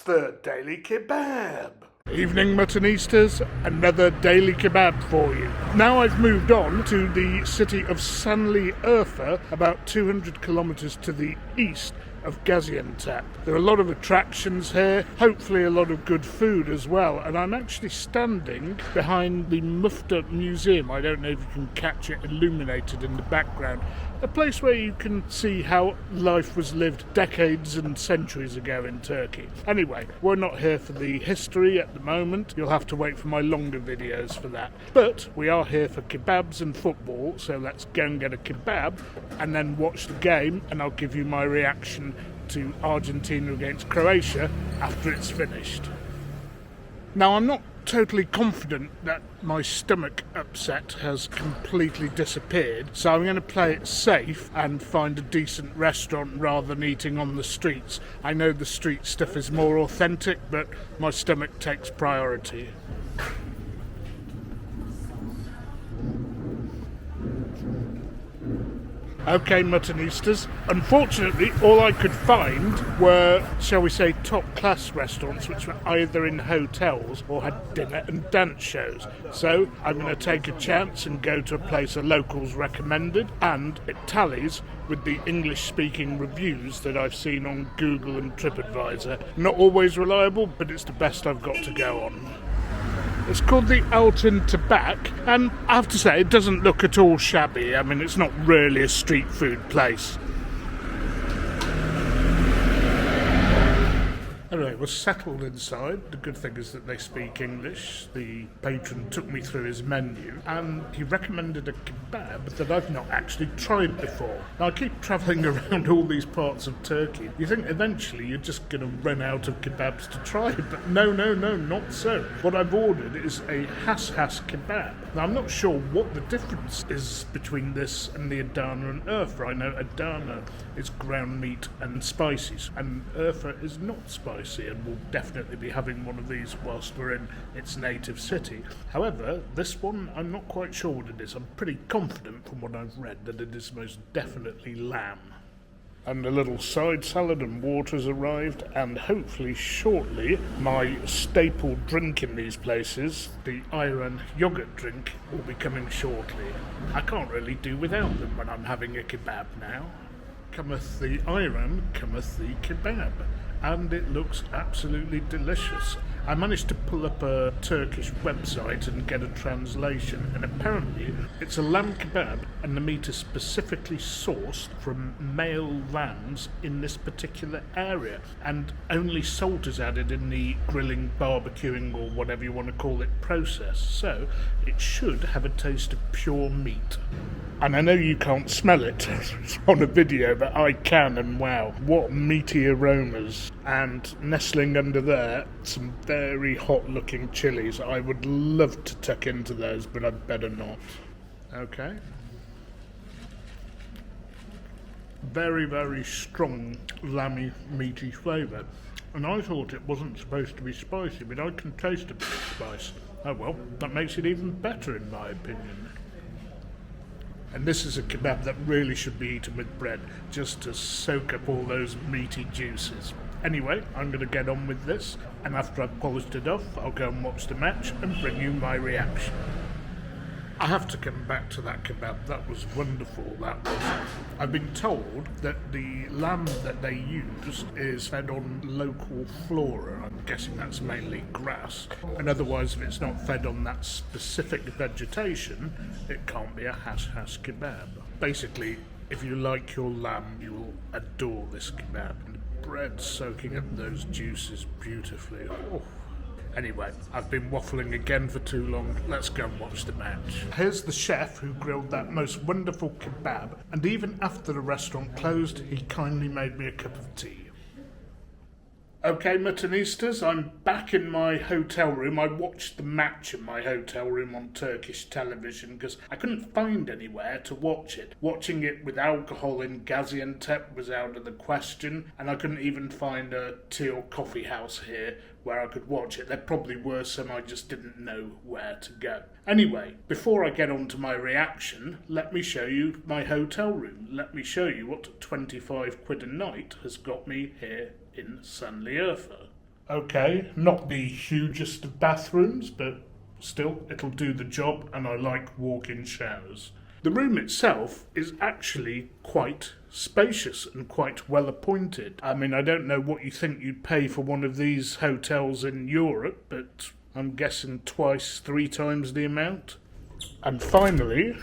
the Daily Kebab. Evening Muttonistas, another Daily Kebab for you. Now I've moved on to the city of Sanliurfa, about 200 kilometres to the east of Gaziantep. There are a lot of attractions here, hopefully a lot of good food as well, and I'm actually standing behind the Mutton Museum. I don't know if you can catch it illuminated in the background. A place where you can see how life was lived decades and centuries ago in Turkey. Anyway, we're not here for the history at the moment. You'll have to wait for my longer videos for that. But we are here for kebabs and football, so let's go and get a kebab and then watch the game, and I'll give you my reaction to Argentina against Croatia after it's finished. Now, I'm not totally confident that my stomach upset has completely disappeared, so I'm going to play it safe and find a decent restaurant rather than eating on the streets. I know the street stuff is more authentic, but my stomach takes priority. Okay, Muttonistas, unfortunately all I could find were, shall we say, top-class restaurants which were either in hotels or had dinner and dance shows. So I'm going to take a chance and go to a place the locals recommended, and it tallies with the English-speaking reviews that I've seen on Google and TripAdvisor. Not always reliable, but it's the best I've got to go on. It's called the Altin Tabak, and I have to say, it doesn't look at all shabby. I mean, it's not really a street food place. Anyway, we're settled inside. The good thing is that they speak English. The patron took me through his menu, and he recommended a kebab that I've not actually tried before. Now, I keep travelling around all these parts of Turkey. You think eventually you're just going to run out of kebabs to try, but no, not so. What I've ordered is a has kebab. Now, I'm not sure what the difference is between this and the Adana and Urfa. I know Adana is ground meat and spices, and Urfa is not spicy, and we'll definitely be having one of these whilst we're in its native city. However, this one, I'm not quite sure what it is. I'm pretty confident from what I've read that it is most definitely lamb. And a little side salad and water has arrived, and hopefully shortly my staple drink in these places, the ayran yogurt drink, will be coming shortly. I can't really do without them when I'm having a kebab now. Cometh the ayran, cometh the kebab, and it looks absolutely delicious. I managed to pull up a Turkish website and get a translation, and apparently it's a lamb kebab, and the meat is specifically sourced from male lambs in this particular area, and only salt is added in the grilling, barbecuing, or whatever you want to call it process, so it should have a taste of pure meat. And I know you can't smell it on a video, but I can, and wow, what meaty aromas. And nestling under there, some very hot looking chilies. I would love to tuck into those, but I'd better not. Okay. Very strong lammy meaty flavour. And I thought it wasn't supposed to be spicy, but I can taste a bit of spice. Oh well, that makes it even better in my opinion. And this is a kebab that really should be eaten with bread, just to soak up all those meaty juices. Anyway, I'm going to get on with this, and after I've polished it off, I'll go and watch the match and bring you my reaction. I have to come back to that kebab. That was wonderful, that was. I've been told that the lamb that they use is fed on local flora. I'm guessing that's mainly grass. And otherwise, if it's not fed on that specific vegetation, it can't be a has kebab. Basically, if you like your lamb, you will adore this kebab. And the bread soaking up those juices beautifully. Oh. Anyway, I've been waffling again for too long. Let's go and watch the match. Here's the chef who grilled that most wonderful kebab, and even after the restaurant closed, he kindly made me a cup of tea. Okay, Muttonistas, I'm back in my hotel room. I watched the match in my hotel room on Turkish television because I couldn't find anywhere to watch it. Watching it with alcohol in Gaziantep was out of the question, and I couldn't even find a tea or coffee house here where I could watch it. There probably were some, I just didn't know where to go. Anyway, before I get on to my reaction, let me show you my hotel room. Let me show you what 25 quid a night has got me here in Sanliurfa. Okay, not the hugest of bathrooms, but still, it'll do the job, and I like walk-in showers. The room itself is actually quite spacious and quite well appointed. I mean, I don't know what you think you'd pay for one of these hotels in Europe, but I'm guessing twice, 3 times the amount. And finally,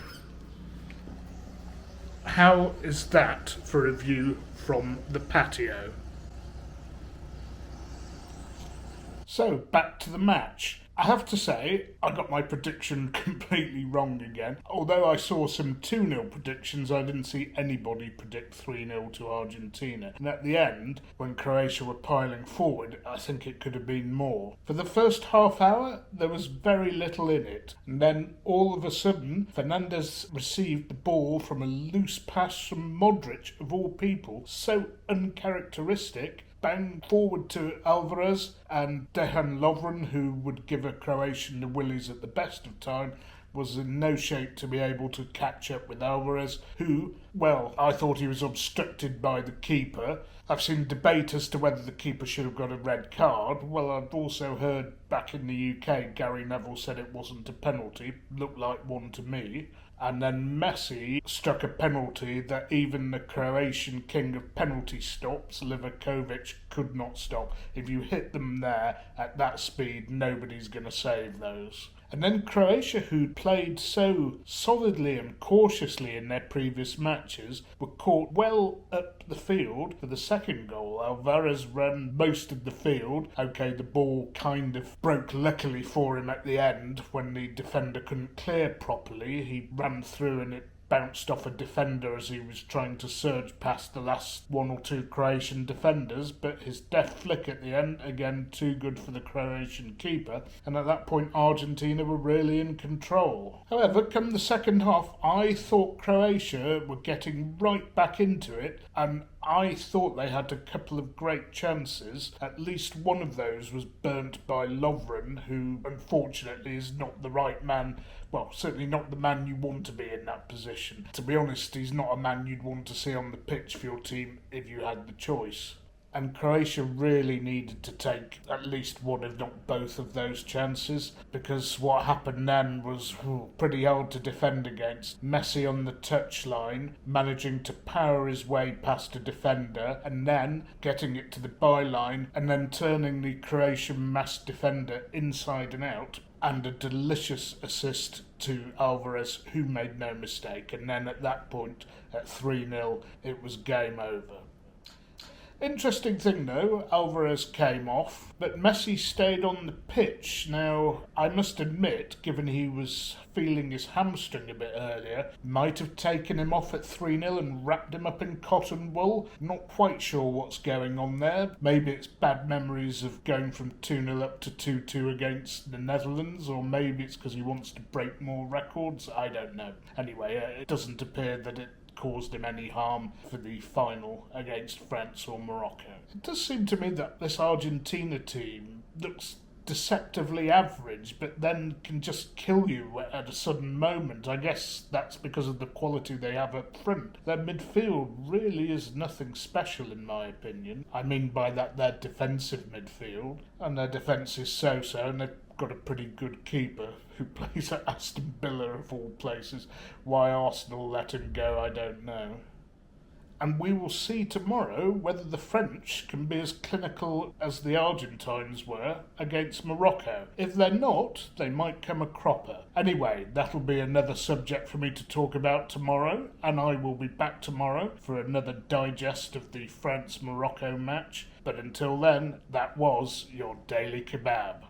how is that for a view from the patio? So, back to the match. I have to say, I got my prediction completely wrong again. Although I saw some 2-0 predictions, I didn't see anybody predict 3-0 to Argentina. And at the end, when Croatia were piling forward, I think it could have been more. For the first half hour, there was very little in it. And then, all of a sudden, Fernandes received the ball from a loose pass from Modric, of all people, so uncharacteristic. Bang forward to Alvarez, and Dejan Lovren, who would give a Croatian the willies at the best of time, was in no shape to be able to catch up with Alvarez, who, well, I thought he was obstructed by the keeper. I've seen debate as to whether the keeper should have got a red card. Well, I've also heard back in the UK, Gary Neville said it wasn't a penalty. Looked like one to me. And then Messi struck a penalty that even the Croatian king of penalty stops, Livakovic, could not stop. If you hit them there at that speed, nobody's going to save those. And then Croatia, who'd played so solidly and cautiously in their previous matches, were caught well up the field for the second goal. Alvarez ran most of the field. Okay, the ball kind of broke luckily for him at the end when the defender couldn't clear properly. He ran through and it bounced off a defender as he was trying to surge past the last 1 or 2 Croatian defenders, but his deft flick at the end, again too good for the Croatian keeper, and at that point Argentina were really in control. However, come the second half, I thought Croatia were getting right back into it, and I thought they had a couple of great chances. At least one of those was burnt by Lovren, who unfortunately is not the right man. Well, certainly not the man you want to be in that position. To be honest, he's not a man you'd want to see on the pitch for your team if you had the choice. And Croatia really needed to take at least one, if not both, of those chances, because what happened then was pretty hard to defend against. Messi on the touchline, managing to power his way past a defender, and then getting it to the byline, and then turning the Croatian mass defender inside and out, and a delicious assist to Alvarez, who made no mistake. And then at that point, at 3-0, it was game over. Interesting thing though, Alvarez came off, but Messi stayed on the pitch. Now, I must admit, given he was feeling his hamstring a bit earlier, might have taken him off at 3-0 and wrapped him up in cotton wool. Not quite sure what's going on there. Maybe it's bad memories of going from 2-0 up to 2-2 against the Netherlands, or maybe it's because he wants to break more records. I don't know. Anyway, it doesn't appear that it caused him any harm for the final against France or Morocco. It does seem to me that this Argentina team looks deceptively average, but then can just kill you at a sudden moment. I guess that's because of the quality they have up front. Their midfield really is nothing special in my opinion. I mean by that their defensive midfield, and their defence is so-so, and they've got a pretty good keeper who plays at Aston Villa of all places. Why Arsenal let him go, I don't know. And we will see tomorrow whether the French can be as clinical as the Argentines were against Morocco. If they're not, they might come a cropper. Anyway, that'll be another subject for me to talk about tomorrow, and I will be back tomorrow for another digest of the France-Morocco match. But until then, that was your Daily Kebab.